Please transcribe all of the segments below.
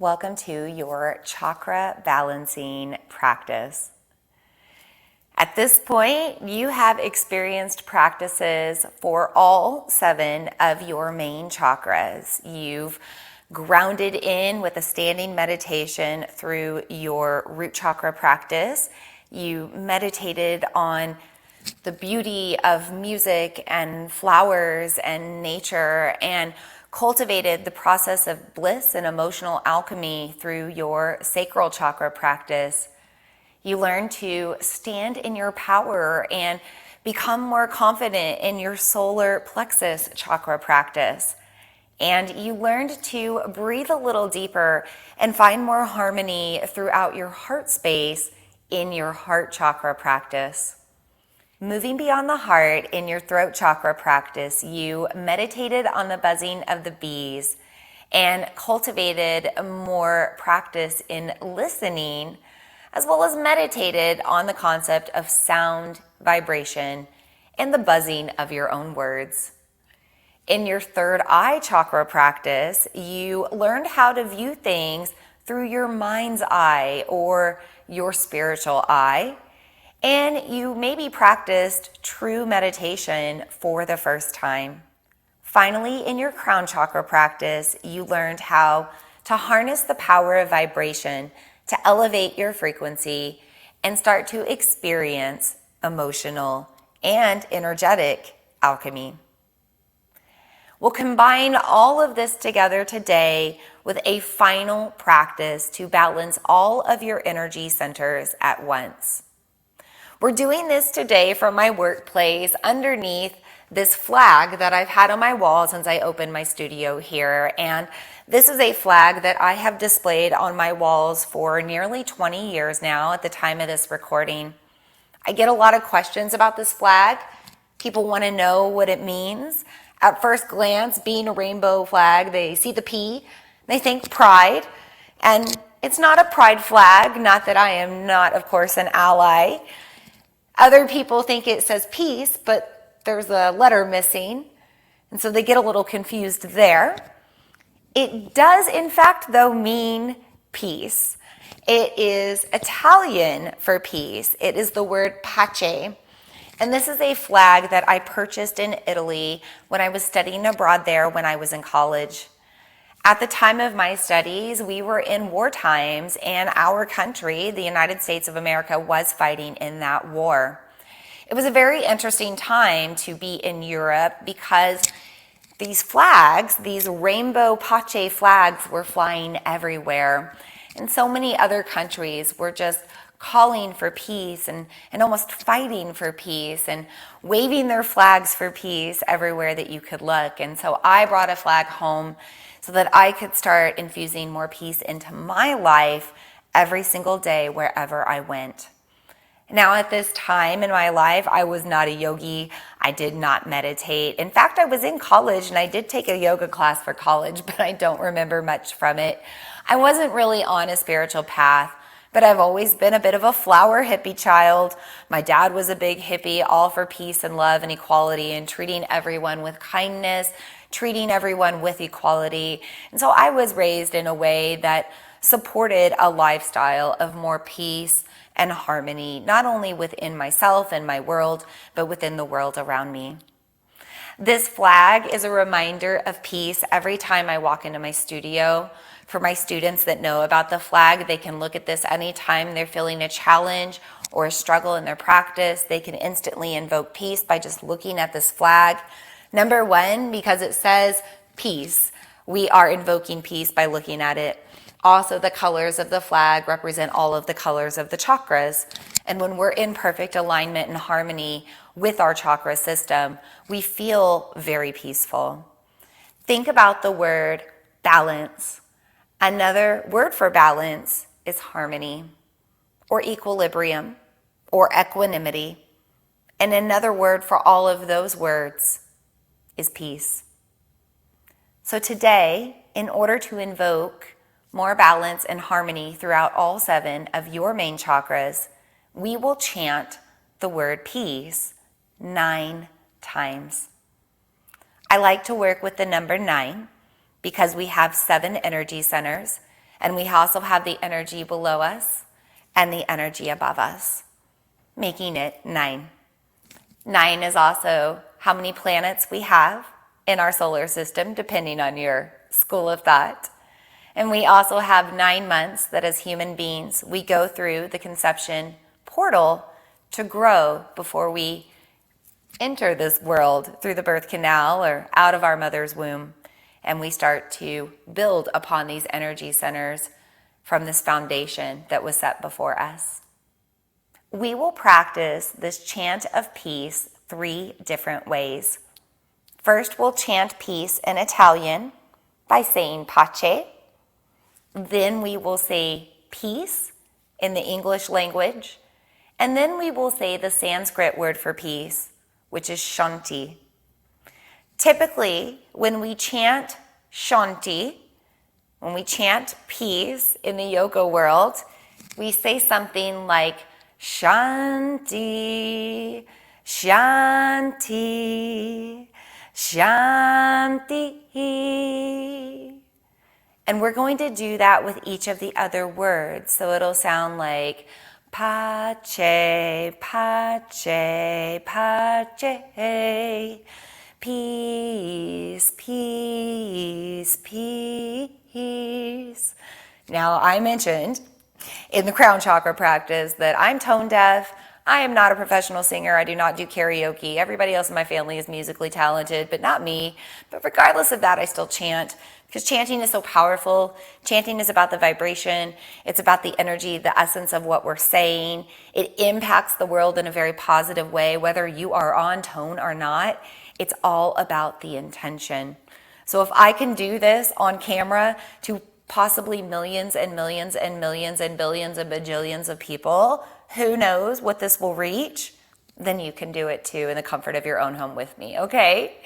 Welcome to your chakra balancing practice. At this point, you have experienced practices for all 7 of your main chakras. You've grounded in with a standing meditation through your root chakra practice. You meditated on the beauty of music and flowers and nature and cultivated the process of bliss and emotional alchemy through your sacral chakra practice. You learn to stand in your power and become more confident in your solar plexus chakra practice. And you learned to breathe a little deeper and find more harmony throughout your heart space in your heart chakra practice. Moving beyond the heart in your throat chakra practice, you meditated on the buzzing of the bees and cultivated more practice in listening, as well as meditated on the concept of sound, vibration, and the buzzing of your own words. In your third eye chakra practice, you learned how to view things through your mind's eye or your spiritual eye. And you maybe practiced true meditation for the first time. Finally, in your crown chakra practice, you learned how to harness the power of vibration to elevate your frequency and start to experience emotional and energetic alchemy. We'll combine all of this together today with a final practice to balance all of your energy centers at once. We're doing this today from my workplace underneath this flag that I've had on my wall since I opened my studio here. And this is a flag that I have displayed on my walls for nearly 20 years now at the time of this recording. I get a lot of questions about this flag. People want to know what it means. At first glance, being a rainbow flag, they see the P, they think pride. And it's not a pride flag, not that I am not, of course, an ally. Other people think it says peace, but there's a letter missing, and so they get a little confused there. It does, in fact, though, mean peace. It is Italian for peace. It is the word pace, and this is a flag that I purchased in Italy when I was studying abroad there when I was in college. At the time of my studies, we were in war times, and our country, the United States of America, was fighting in that war. It was a very interesting time to be in Europe because these flags, these rainbow pace flags, were flying everywhere. And so many other countries were just calling for peace and almost fighting for peace and waving their flags for peace everywhere that you could look. And so I brought a flag home so that I could start infusing more peace into my life every single day wherever I went. Now, at this time in my life, I was not a yogi. I did not meditate. In fact, I was in college and I did take a yoga class for college, but I don't remember much from it. I wasn't really on a spiritual path, but I've always been a bit of a flower hippie child. My dad was a big hippie, all for peace and love and equality and treating everyone with kindness, treating everyone with equality. And so I was raised in a way that supported a lifestyle of more peace and harmony, not only within myself and my world, but within the world around me. This flag is a reminder of peace every time I walk into my studio. For my students that know about the flag, they can look at this anytime they're feeling a challenge or a struggle in their practice. They can instantly invoke peace by just looking at this flag. Number one, because it says peace, we are invoking peace by looking at it. Also, the colors of the flag represent all of the colors of the chakras. And when we're in perfect alignment and harmony with our chakra system, we feel very peaceful. Think about the word balance. Another word for balance is harmony, or equilibrium, or equanimity. And another word for all of those words is peace. So today, in order to invoke more balance and harmony throughout all 7 of your main chakras, we will chant the word peace 9 times. I like to work with the number 9 because we have 7 energy centers. And we also have the energy below us and the energy above us, making it 9. 9 is also how many planets we have in our solar system, depending on your school of thought. And we also have 9 months that as human beings, we go through the conception portal to grow before we enter this world through the birth canal or out of our mother's womb. And we start to build upon these energy centers from this foundation that was set before us. We will practice this chant of peace 3 different ways. First, we'll chant peace in Italian by saying pace. Then we will say peace in the English language. And then we will say the Sanskrit word for peace, which is shanti. Typically, when we chant shanti, when we chant peace in the yoga world, we say something like shanti, shanti, shanti. And we're going to do that with each of the other words. So it'll sound like pace, pace, pace, peace, peace, peace. Now, I mentioned in the crown chakra practice that I'm tone deaf. I am not a professional singer. I do not do karaoke. Everybody else in my family is musically talented, but not me. But regardless of that, I still chant because chanting is so powerful. Chanting is about the vibration. It's about the energy, the essence of what we're saying. It impacts the world in a very positive way, whether you are on tone or not. It's all about the intention. So if I can do this on camera to possibly millions and millions and millions and billions and bajillions of people, who knows what this will reach, then you can do it too in the comfort of your own home with me, okay?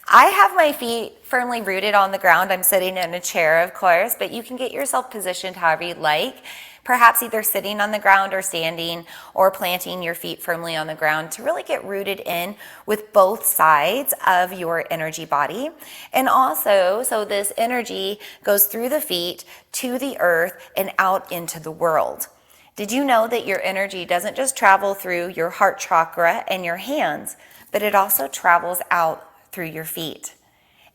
I have my feet firmly rooted on the ground. I'm sitting in a chair, of course, but you can get yourself positioned however you'd like. Perhaps either sitting on the ground or standing or planting your feet firmly on the ground to really get rooted in with both sides of your energy body. And also, so this energy goes through the feet to the earth and out into the world. Did you know that your energy doesn't just travel through your heart chakra and your hands, but it also travels out through your feet?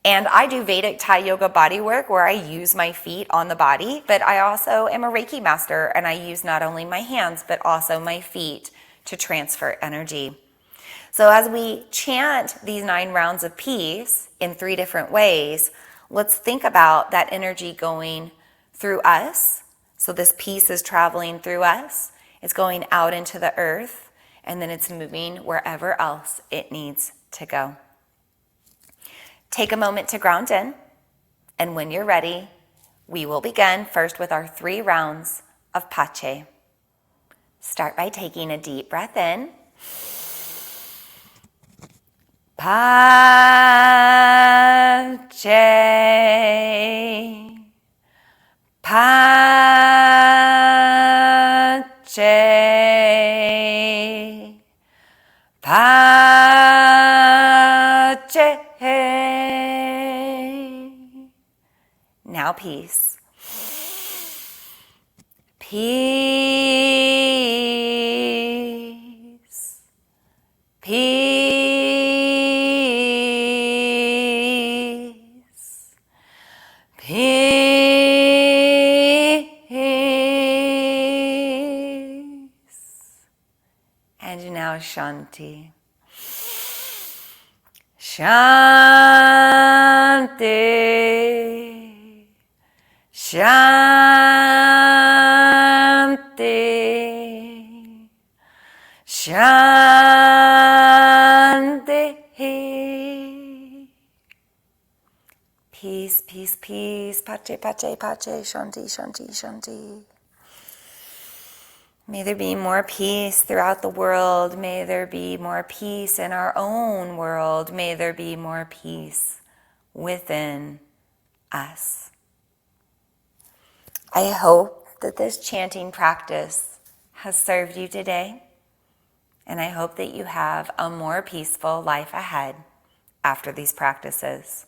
And I do Vedic Thai yoga body work where I use my feet on the body, but I also am a Reiki master and I use not only my hands, but also my feet to transfer energy. So as we chant these 9 rounds of peace in 3 different ways, let's think about that energy going through us. So this peace is traveling through us, it's going out into the earth, and then it's moving wherever else it needs to go. Take a moment to ground in, and when you're ready, we will begin first with our 3 rounds of pace. Start by taking a deep breath in. Pace, pace, pace. Now peace. Peace. Peace. Peace. And now shanti. Shanti, shanti, shanti. Peace, peace, peace. Pace, pace, pace. Shanti, shanti, shanti. May there be more peace throughout the world. May there be more peace in our own world. May there be more peace within us. I hope that this chanting practice has served you today, and I hope that you have a more peaceful life ahead after these practices.